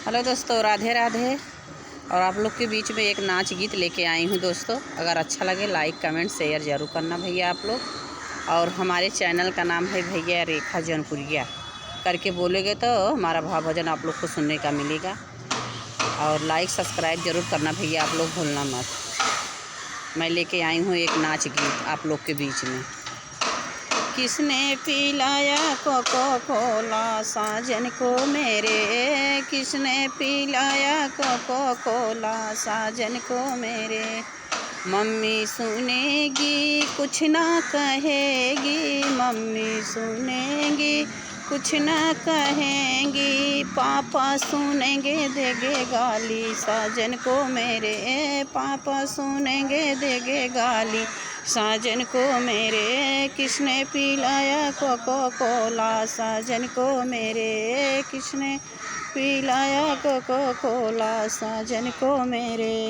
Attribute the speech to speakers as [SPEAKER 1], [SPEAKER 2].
[SPEAKER 1] Hello दोस्तों, राधे राधे। और आप लोग के बीच में एक नाच गीत लेके आई हूँ दोस्तों। अगर अच्छा लगे लाइक कमेंट शेयर ज़रूर करना भैया आप लोग। और हमारे चैनल का नाम है भैया रेखा जौनपुरिया करके बोलेंगे तो हमारा भाव भजन आप लोग को सुनने का मिलेगा। और लाइक सब्सक्राइब ज़रूर करना भैया आप लोग भूलना मत। मैं लेके आई हूँ एक नाच गीत आप लोग के बीच में। किसने पिलाया कोको कोला साजन को मेरे, किसने पिलाया कोको कोला साजन को मेरे। मम्मी सुनेगी कुछ ना कहेगी, मम्मी सुनेगी कुछ ना कहेंगी, पापा सुनेंगे देंगे गाली साजन को मेरे, पापा सुनेंगे देंगे गाली साजन को मेरे। किसने पिलाया कोको कोला साजन को मेरे, किसने पिलाया कोको कोला साजन को मेरे।